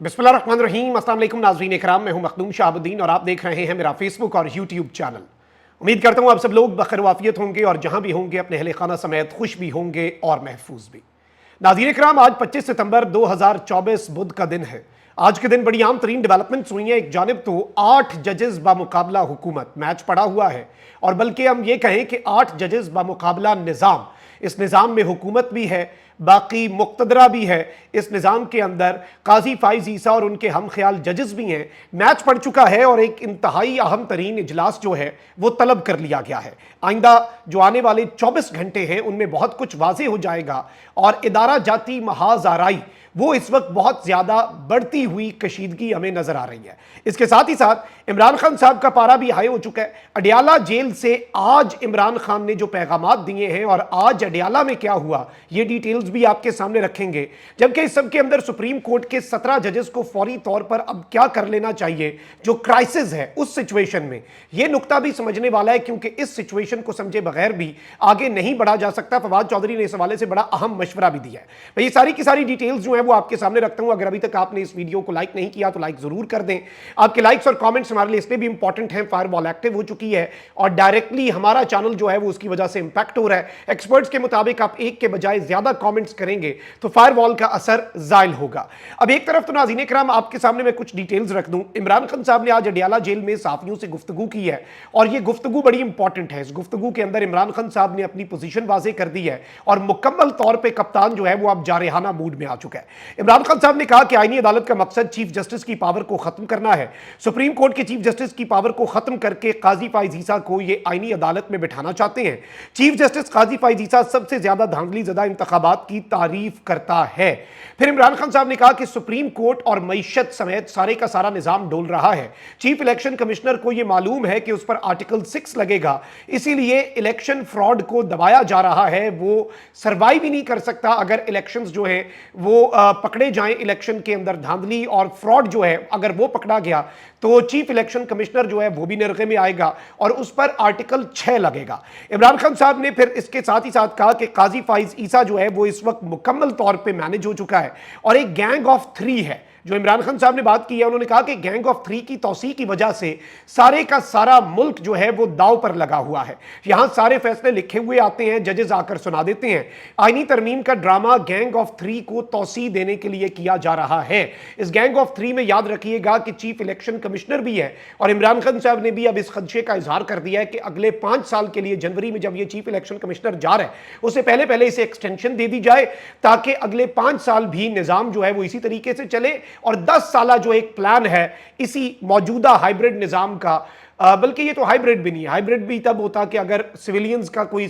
बिस्मिल्लाहिर्रहमानिर्रहीम। अस्सलाम वालेकुम नाज़रीन इकराम, मैं हूं मखदूम शाहबुद्दीन और आप देख रहे हैं मेरा फेसबुक और यूट्यूब चैनल। उम्मीद करता हूं आप सब लोग बखैर वाफियत होंगे और जहां भी होंगे अपने अहले खाना समेत खुश भी होंगे और महफूज भी। नाज़रीन इकराम, आज 25 सितंबर 2024 बुध का दिन है। आज के दिन बड़ी आम तरीन डेवलपमेंट्स हुई हैं। एक जानिब तो 8 जजेस बामुकाबला हुकूमत मैच पड़ा हुआ है, और बल्कि हम ये कहें कि 8 जजेस बामुकाबला निज़ाम। इस निज़ाम में हुकूमत भी है, बाकी मुक्तदरा भी है। इस निज़ाम के अंदर काजी फाइज ईसा और उनके हम ख्याल जजेस भी हैं। मैच पड़ चुका है और एक इंतहाई अहम तरीन इजलास जो है वो तलब कर लिया गया है। आइंदा जो आने वाले 24 घंटे हैं उनमें बहुत कुछ वाज़ेह हो जाएगा, और इदारा जाती महाज आराई वो इस वक्त बहुत ज्यादा बढ़ती हुई कशीदगी हमें नजर आ रही है। इसके साथ ही साथ इमरान खान साहब का पारा भी हाई हो चुका है। अडियाला जेल से आज इमरान खान ने जो पैगामात दिए हैं और आज अडियाला में क्या हुआ, ये डिटेल्स भी आपके सामने रखेंगे। जबकि इस सब के अंदर सुप्रीम कोर्ट के 17 जजेस को फौरी तौर पर अब क्या कर लेना चाहिए, जो क्राइसिस है उस सिचुएशन में, यह नुकता भी समझने वाला है, क्योंकि इस सिचुएशन को समझे बगैर भी आगे नहीं बढ़ा जा सकता। फवाद चौधरी ने इस हवाले से बड़ा अहम मशवरा भी दिया है। मैं ये सारी की सारी डिटेल्स जो है वो आपके सामने रखता हूं। अगर अभी तक आपने इस वीडियो को लाइक नहीं किया तो लाइक जरूर कर दें। आपके लाइक्स और कमेंट्स हमारे लिए इसलिए भी इंपॉर्टेंट हैं, फायरवॉल एक्टिव हो चुकी है और डायरेक्टली हमारा चैनल जो है वो उसकी वजह से इंपैक्ट हो रहा है। एक्सपर्ट्स के मुताबिक आप एक के बजाय ज्यादा कमेंट्स करेंगे तो फायरवॉल का असर जायल होगा। अब एक तरफ तो नाज़रीन इकराम आपके सामने मैं कुछ डिटेल्स रख दूं। इमरान खान साहब ने आज अडियाला जेल में साफियों से गुफ्तगू की है, और ये गुफ्तगू बड़ी इंपॉर्टेंट है। इस गुफ्तगू के अंदर इमरान खान साहब ने अपनी पोजीशन वाज़ेह कर दी है, और मुकम्मल तौर पर कप्तान जो है वो अब जारहाना मूड में आ चुका है। इमरान खान साहब ने कहा कि आईनी अदालत का मकसद चीफ जस्टिस की पावर को खत्म करना है। सुप्रीम कोर्ट के चीफ जस्टिस की पावर को खत्म करके काजी फाइज ईसा को ये आईनी अदालत में बिठाना चाहते हैं। चीफ जस्टिस काजी फाइज ईसा सबसे ज्यादा धांधली ज़दा इंतखाबात की तारीफ करता है। फिर इमरान खान साहब ने कहा कि सुप्रीम कोर्ट और मईशत समेत सारे का सारा निजाम डोल रहा है। चीफ इलेक्शन कमिश्नर को यह मालूम है कि उस पर आर्टिकल 6 लगेगा, इसीलिए इलेक्शन फ्रॉड को दबाया जा रहा है। वो सर्वाइव ही नहीं कर सकता अगर इलेक्शंस जो है वो पकड़े जाएं। इलेक्शन के अंदर धांधली और फ्रॉड जो है अगर वो पकड़ा गया तो चीफ इलेक्शन कमिश्नर जो है वो भी नरके में आएगा और उस पर आर्टिकल 6 लगेगा। इमरान खान साहब ने फिर इसके साथ ही साथ कहा कि काजी फाइज ईसा जो है वो इस वक्त मुकम्मल तौर पे मैनेज हो चुका है और एक गैंग ऑफ 3 है। जो इमरान खान साहब ने बात की है, उन्होंने कहा कि गैंग ऑफ 3 की तौसीक की वजह से सारे का सारा मुल्क जो है वो दाव पर लगा हुआ है। यहां सारे फैसले लिखे हुए आते हैं, जजेस आकर सुना देते हैं। आईनी तरमीम का ड्रामा गैंग ऑफ 3 को तौसी देने के लिए किया जा रहा है। इस गैंग ऑफ 3 में याद रखिएगा कि चीफ इलेक्शन कमिश्नर भी है, और इमरान खान साहब ने भी अब इस खदशे का इजहार कर दिया है कि अगले 5 साल के लिए जनवरी में जब ये चीफ इलेक्शन कमिश्नर जा रहा है उससे पहले पहले इसे एक्सटेंशन दे दी जाए, ताकि अगले 5 साल भी निजाम जो है वो इसी तरीके से चले। और 10 साल जो एक प्लान है इसी मौजूदा हाइब्रिड निजाम का, बल्कि ये तो हाइब्रिड भी नहीं है, हाइब्रिड भी तब होता कि अगर सिविलियंस का कोई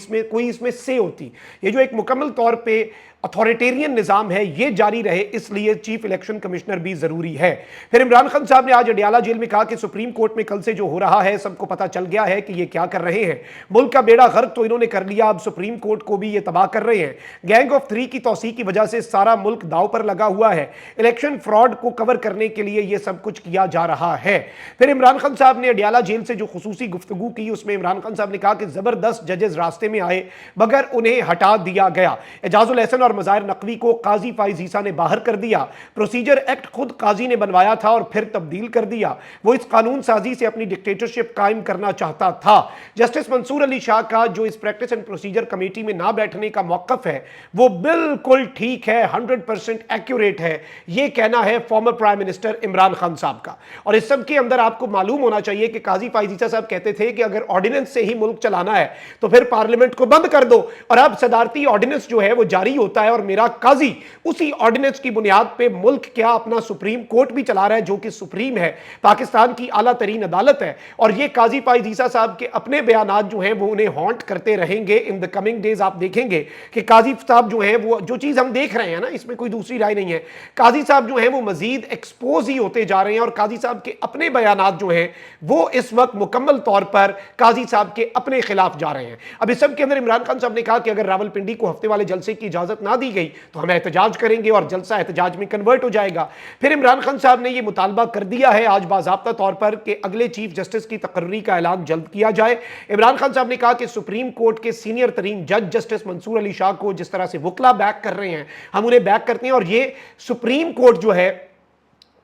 इसमें से होती। ये जो एक मुकम्मल तौर पे अथॉरिटेरियन निजाम है ये जारी रहे, इसलिए चीफ इलेक्शन कमिश्नर भी जरूरी है। फिर इमरान खान साहब ने आज अडियाला जेल में कहा कि सुप्रीम कोर्ट में कल से जो हो रहा है सबको पता चल गया है कि ये क्या कर रहे हैं। मुल्क का बेड़ा गर्क तो इन्होंने कर लिया, अब सुप्रीम कोर्ट को भी ये तबाह कर रहे हैं। गैंग ऑफ 3 की तौसीक की वजह से सारा मुल्क दाव पर लगा हुआ है। इलेक्शन फ्रॉड को कवर करने के लिए यह सब कुछ किया जा रहा है। फिर इमरान खान साहब ने अडियाला जेल से जो खुसूसी गुफ्तगू की उसमें इमरान खान साहब ने कहा कि जबरदस्त जजेस रास्ते में आए मगर उन्हें हटा दिया गया। एजाजुल एहसन और मज़ाहिर नकवी को काजी फाइज ईसा ने बाहर कर दिया। प्रोसीजर एक्ट खुद काजी ने बनवाया था और फिर तब्दील कर दिया। वो इस कानून साजी से अपनी डिक्टेटरशिप कायम करना चाहता था। जस्टिस मंसूर अली शाह का जो इस प्रैक्टिस एंड प्रोसीजर कमेटी में ना बैठने का मौक़िफ़ है वो बिल्कुल ठीक है, 100% एक्यूरेट है। ये कहना है former prime minister Imran Khan साहब का। और इस सब के अंदर आपको मालूम होना चाहिए कि काजी फाइज ईसा साहब कहते थे कि अगर ऑर्डिनेंस से ही मुल्क चलाना है तो फिर पार्लियामेंट को बंद कर दो, और अब सदारती ऑर्डिनेंस जो है वो जारी होता है और मेरा काजी उसी ऑर्डिनेंस की बुनियाद पे मुल्क क्या अपना सुप्रीम कोर्ट भी चला रहा है, जो कि सुप्रीम है, पाकिस्तान की आला तरीन अदालत है। और ये काजी फाइज ईसा साहब के अपने बयानात जो हैं वो उन्हें हॉन्ट करते रहेंगे इन द कमिंग डेज। आप देखेंगे कि काजी साहब जो हैं वो जो चीज हम देख रहे हैं ना, इसमें कोई दूसरी राय नहीं है, काजी साहब जो हैं वो मजीद एक्सपोज ही होते जा रहे हैं। और काजी साहब के अपने बयानात जो हैं वो इस वक्त मुकम्मल तौर पर काजी साहब के अपने खिलाफ जा रहे हैं। अब इस सब के अंदर इमरान खान साहब ने कहा कि अगर रावलपिंडी को हफ्ते वाले जलसे की इजाजत ना दी गई तो हम एहतजाज करेंगे और जलसा एहतजाज में कन्वर्ट हो जाएगा। फिर इमरान खान साहब ने यह मुतालबा कर दिया है आज बाज़ाब्ता तौर पर कि अगले चीफ जस्टिस की तकर्री का ऐलान जल्द किया जाए। इमरान खान साहब ने कहा कि सुप्रीम कोर्ट के सीनियर तरीन जज जस्टिस मंसूर अली शाह को जिस तरह से वकला बैक कर रहे हैं हम उन्हें बैक करते हैं, और ये सुप्रीम कोर्ट जो है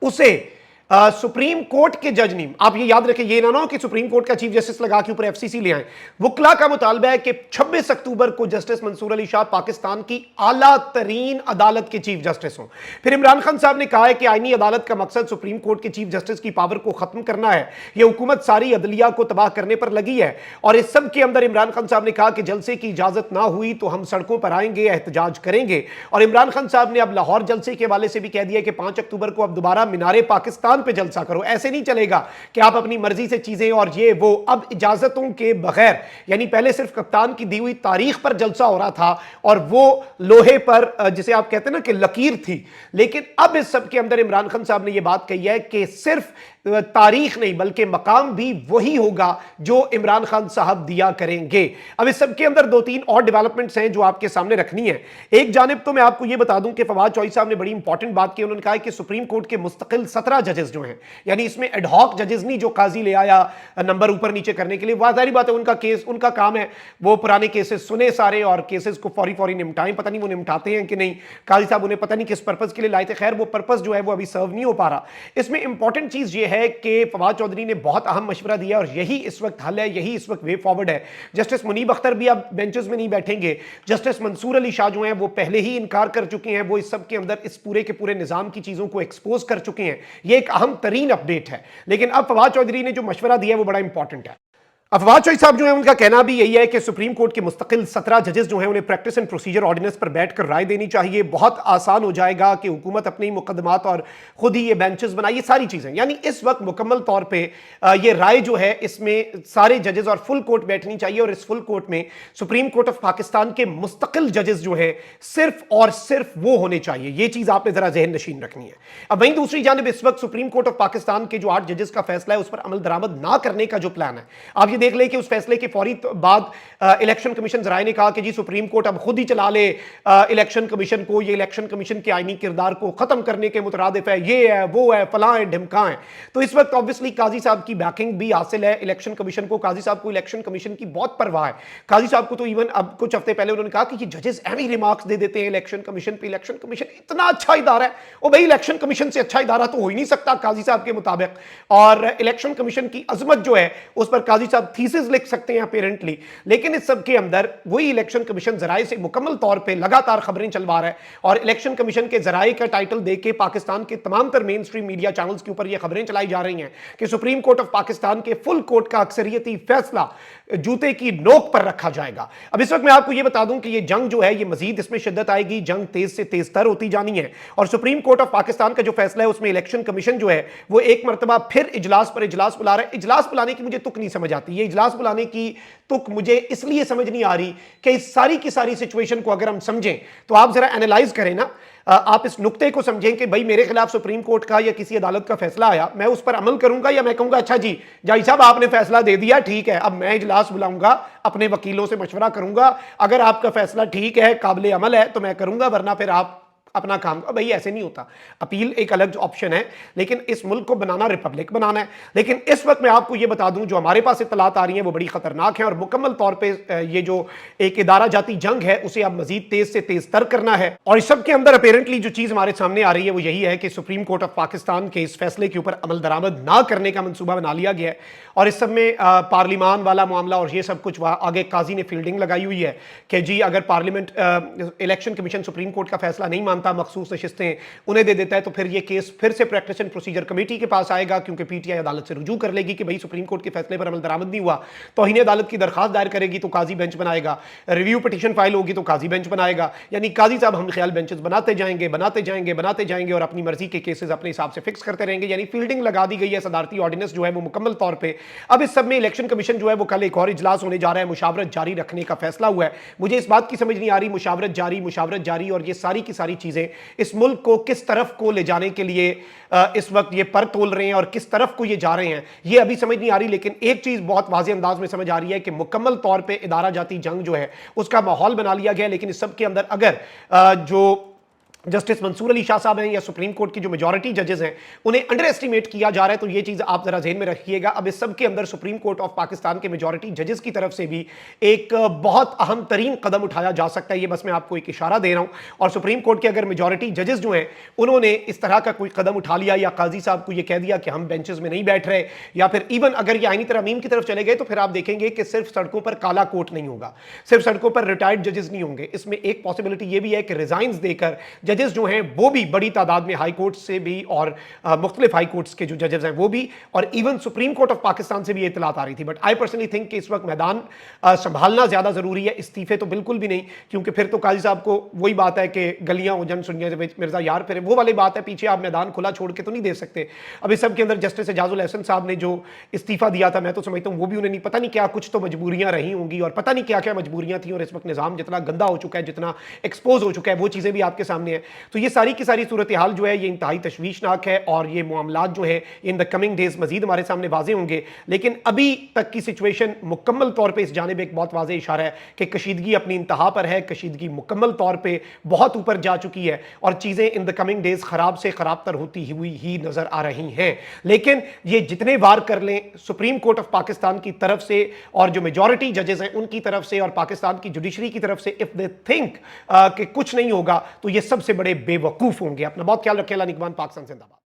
उसे सुप्रीम कोर्ट के जज नहीं, आप ये याद रखें, ये ना हो कि सुप्रीम कोर्ट का चीफ जस्टिस लगा के ऊपर एफसीसी ले आए। वकला का मुतालबा है कि 26 अक्टूबर को जस्टिस मंसूर अली शाह पाकिस्तान की आला तरीन अदालत के चीफ जस्टिस हों। फिर इमरान खान साहब ने कहा है कि आईनी अदालत का मकसद सुप्रीम कोर्ट के चीफ जस्टिस की पावर को खत्म करना है, यह हुकूमत सारी अदलिया को तबाह करने पर लगी है। और इस सब के अंदर इमरान खान साहब ने कहा कि जलसे की इजाजत ना हुई तो हम सड़कों पर आएंगे, एहतजाज करेंगे। और इमरान खान साहब ने अब लाहौर जलसे के हवाले से भी कह दिया कि 5 अक्टूबर को अब दोबारा मीनारे पाकिस्तान पर जलसा करो। ऐसे नहीं चलेगा कि आप अपनी मर्जी से चीजें और ये वो, अब इजाजतों के बगैर, यानी पहले सिर्फ कप्तान की दी हुई तारीख पर जलसा हो रहा था और वो लोहे पर जिसे आप कहते हैं ना कि लकीर थी, लेकिन अब इस सब के अंदर इमरान खान साहब ने यह बात कही है कि सिर्फ तारीख नहीं बल्कि मकाम भी वही होगा जो इमरान खान साहब दिया करेंगे। अब इस सब के अंदर 2-3 और डेवलपमेंट्स हैं जो आपके सामने रखनी है। एक जानिब तो मैं आपको यह बता दूं कि फवाद चौधरी साहब ने बड़ी इंपॉर्टेंट बात की। उन्होंने कहा कि सुप्रीम कोर्ट के मुस्तकिल 17 जजेस जो हैं, यानी इसमें एडहॉक जजेस नहीं जो काजी ले आया नंबर ऊपर नीचे करने के लिए, वाज़ाहिर बात है उनका केस, उनका काम है वो पुराने केसेस सुने सारे और केसेस को फौरी निपटाएं। पता नहीं वो निपटाते हैं कि नहीं, काजी साहब उन्हें पता नहीं किस पर्पस के लिए लाए थे। खैर वो पर्पस जो है वो अभी सर्व नहीं हो पा रहा। इसमें इंपॉर्टेंट चीज ये है कि फवाद चौधरी ने बहुत अहम मशवरा दिया और यही इस वक्त हल है, यही इस वक्त वे फॉरवर्ड है। जस्टिस मुनीब अख्तर भी अब बेंचेस में नहीं बैठेंगे। जस्टिस मंसूर अली शाह जो हैं वो पहले ही इनकार कर चुके हैं, वो इस सब के अंदर इस पूरे के पूरे निजाम की चीजों को एक्सपोज कर चुके हैं। ये एक अहम तरीन अपडेट है। लेकिन अब फवाद चौधरी ने जो मशवरा दिया है वो बड़ा इंपॉर्टेंट है। फवाद चौधरी साहब जो है उनका कहना भी यही है कि सुप्रीम कोर्ट के मुस्तकिल 17 जजेस जो हैं उन्हें प्रैक्टिस एंड प्रोसीजर ऑर्डिनेंस पर बैठकर राय देनी चाहिए। बहुत आसान हो जाएगा कि हुकूमत अपने ही मुकदमात और खुद ही ये बेंचेस बनाए, ये सारी चीजें, यानी इस वक्त मुकम्मल तौर पे ये राय जो है इसमें सारे जजेस और फुल कोर्ट बैठनी चाहिए। और इस फुल कोर्ट में सुप्रीम कोर्ट ऑफ पाकिस्तान के मुस्तकिल जजेस जो है सिर्फ और सिर्फ वो होने चाहिए। ये चीज आपने जरा जहन नशीन रखनी है। अब वहीं दूसरी जानिब इस वक्त सुप्रीम कोर्ट ऑफ पाकिस्तान के जो 8 जजेस का फैसला है उस पर अमल दरामद ना करने का जो प्लान है, आप ये देख लें कि उस फैसले के फौरी बाद इलेक्शन कमीशन जराए ने कहा कि जी सुप्रीम कोर्ट अब खुद ही चला ले इलेक्शन कमीशन को, ये इलेक्शन कमीशन के आईनी किरदार को खत्म करने के मुतरादिफ है, ये है वो है फलां है ढिमका है। तो इस वक्त ऑब्वियसली काजी साहब की बैकिंग भी हासिल है इलेक्शन कमीशन को। काजी साहब को इलेक्शन कमीशन की बहुत परवाह है। काजी साहब को तो इवन अब कुछ हफ्ते पहले उन्होंने कहा कि ये जजेस एमी रिमार्क्स दे देते हैं इलेक्शन कमीशन पे, इलेक्शन कमीशन इतना अच्छा इदारा है। ओ भाई इलेक्शन कमीशन से अच्छा इदारा तो हो ही नहीं सकता काजी साहब के मुताबिक। और इलेक्शन कमीशन की अजमत जो है उस पर काजी साहब थीसिस लिख सकते हैं अपेरेंटली। लेकिन इस सब के अंदर वही इलेक्शन कमीशन जराए से मुकम्मल तौर पे लगातार खबरें चलवा रहा है और इलेक्शन कमीशन के जराए का टाइटल देके पाकिस्तान के तमाम तर मेन स्ट्रीम मीडिया चैनल्स के ऊपर ये खबरें चलाई जा रही हैं कि सुप्रीम कोर्ट ऑफ पाकिस्तान के फुल कोर्ट का अक्सरियती फैसला जूते की नोक पर रखा जाएगा। अब इस वक्त मैं आपको यह बता दूं कि ये जंग जो है ये मजीद इसमें शिद्दत आएगी, जंग तेज से तेज तर होती जानी है। और सुप्रीम कोर्ट ऑफ पाकिस्तान का जो फैसला है उसमें इलेक्शन कमीशन जो है वो एक मरतबा फिर इजलास पर इजलास बुला रहा है। इजलास बुलाने की मुझे तुक नहीं समझ आती। ये इजलास बुलाने की तुक मुझे इसलिए समझ नहीं आ रही कि इस सारी की सारी सिचुएशन को अगर हम समझें तो आप जरा एनालाइज करें ना, आप इस नुक्ते को समझें कि भाई मेरे खिलाफ सुप्रीम कोर्ट का या किसी अदालत का फैसला आया, मैं उस पर अमल करूंगा या मैं कहूंगा अच्छा जी जज साहब आपने फैसला दे दिया ठीक है, अब मैं इजलास बुलाऊंगा, अपने वकीलों से मशवरा करूंगा, अगर आपका फैसला ठीक है काबिल अमल है तो मैं करूंगा, वरना फिर आप अपना काम। भाई ऐसे नहीं होता। अपील एक अलग ऑप्शन है, लेकिन इस मुल्क को बनाना रिपब्लिक बनाना है। लेकिन इस वक्त मैं आपको यह बता दूं जो हमारे पास इत्तलात आ रही हैं वो बड़ी खतरनाक है और मुकम्मल तौर पे ये जो एक इदारा जाती जंग है उसे अब मजीद तेज से तेज तर करना है। और इस सब के अंदर अपेरेंटली जो चीज हमारे सामने आ रही है वो यही है कि सुप्रीम कोर्ट ऑफ पाकिस्तान के इस फैसले के ऊपर अमल दरामद ना करने का मंसूबा बना लिया गया है। और इस सब में पार्लिमान वाला मामला और ये सब कुछ आगे काजी ने फील्डिंग लगाई हुई है कि जी अगर parliament election commission supreme court का फैसला नहीं मानता, मखसूस नशिस्तें उन्हें दे देता है, तो फिर ये केस फिर से प्रैक्टिस एंड प्रोसीजर कमेटी के पास आएगा, क्योंकि पीटीआई अदालत से रुजू कर लेगी कि भाई सुप्रीम कोर्ट के फैसले पर अमल दरामद नहीं हुआ। तौहीन अदालत की दरखास्त दायर करेगी तो काजी बेंच बनाएगा, रिव्यू पिटीशन फाइल होगी तो काजी बेंच बनाएगा। यानी काजी साहब हम ख्याल बेंचेस बनाते जाएंगे बनाते जाएंगे बनाते जाएंगे और अपनी मर्जी के केसेस अपने हिसाब से फिक्स करते रहेंगे। यानी फील्डिंग लगा दी गई है। सदारती ऑर्डिनेंस जो है वो मुकम्मल तौर पर अब इस सब में इलेक्शन कमीशन जो है वो कल एक और इजलास होने जा रहा है, मुशावरत जारी रखने का फैसला हुआ है। मुझे इस बात की समझ नहीं आ रही मुशावरत जारी और ये सारी की सारी चीजें इस मुल्क को किस तरफ को ले जाने के लिए इस वक्त ये पर तोल रहे हैं और किस तरफ को ये जा रहे हैं ये अभी समझ नहीं आ रही। लेकिन एक चीज बहुत वाज़ेह अंदाज में समझ आ रही है कि मुकम्मल तौर पे इदारा जाती जंग जो है उसका माहौल बना लिया गया है। लेकिन इस सब के अंदर अगर जो जस्टिस मंसूर अली शाह साहब हैं या सुप्रीम कोर्ट की जो मेजॉरिटी जजेस हैं उन्हें अंडर एस्टिमेट किया जा रहा है, तो ये चीज आप जरा ज़हन में रखिएगा। अब इस सब के अंदर सुप्रीम कोर्ट ऑफ पाकिस्तान के मेजॉरिटी जजेस की तरफ से भी एक बहुत अहम तरीन कदम उठाया जा सकता है। ये बस मैं आपको एक इशारा दे रहा हूं। और सुप्रीम कोर्ट के अगर मेजॉरिटी जजेस जो हैं उन्होंने इस तरह का कोई कदम उठा लिया या काजी साहब को ये कह दिया कि हम बेंचेस में नहीं बैठ रहे, या फिर इवन अगर ये आईनी तरमीम की तरफ चले गए, तो फिर आप देखेंगे कि सिर्फ सड़कों पर काला कोट नहीं होगा, सिर्फ सड़कों पर रिटायर्ड जजेस नहीं होंगे। इसमें एक पॉसिबिलिटी ये भी है कि रिजाइंस देकर जजेस जो हैं वो भी बड़ी तादाद में हाई कोर्ट से भी और मुख्तलिफ हाई कोर्ट्स के जो जजेस हैं वो भी, और even supreme court of Pakistan से भी इतलात आ रही थी। बट आई पर्सनली थिंक कि इस वक्त मैदान संभालना ज्यादा जरूरी है, इस्तीफे तो बिल्कुल भी नहीं, क्योंकि फिर तो काजी साहब को वही बात है कि गलियां हो जन सुनिया मिर्जा यार फिर वो वाली बात है, पीछे आप मैदान खुला छोड़ के तो नहीं दे सकते। अब इस सब के अंदर जस्टिस एजाजुल एहसन साहब ने जो इस्तीफा दिया था, मैं तो समझता हूं वो भी उन्हें नहीं, पता नहीं क्या कुछ तो मजबूरियां रही होंगी और पता नहीं क्या क्या मजबूरियां थी, और इस वक्त निजाम जितना गंदा हो चुका है, जितना एक्सपोज हो चुका है, वो चीजें भी आपके सामने है। तो ये सारी की सारी सूरत हाल जो है ये इंतहाई तशवीशनाक है, और ये मामलात जो है इन द कमिंग डेज मजीद हमारे सामने वाजे होंगे। लेकिन अभी तक की सिचुएशन मुकम्मल तौर पर इस जानिब एक बहुत वाज़ेह इशारा है कि कशीदगी अपनी इंतहा पर है, कशीदगी मुकम्मल तौर पर बहुत ऊपर जा चुकी है, और चीजें इन द कमिंग डेज खराब से खराब तर होती हुई ही नजर आ रही हैं। लेकिन ये जितने वार कर लें सुप्रीम कोर्ट ऑफ पाकिस्तान की तरफ से और जो मेजॉरिटी जजेस हैं उनकी तरफ से और पाकिस्तान की जुडिशरी की तरफ से, इफ दे थिंक कि कुछ नहीं होगा, तो ये सबसे बड़े बेवकूफ होंगे। अपना बहुत ख्याल रखें। अल्लाह निगहबान। पाकिस्तान जिंदाबाद।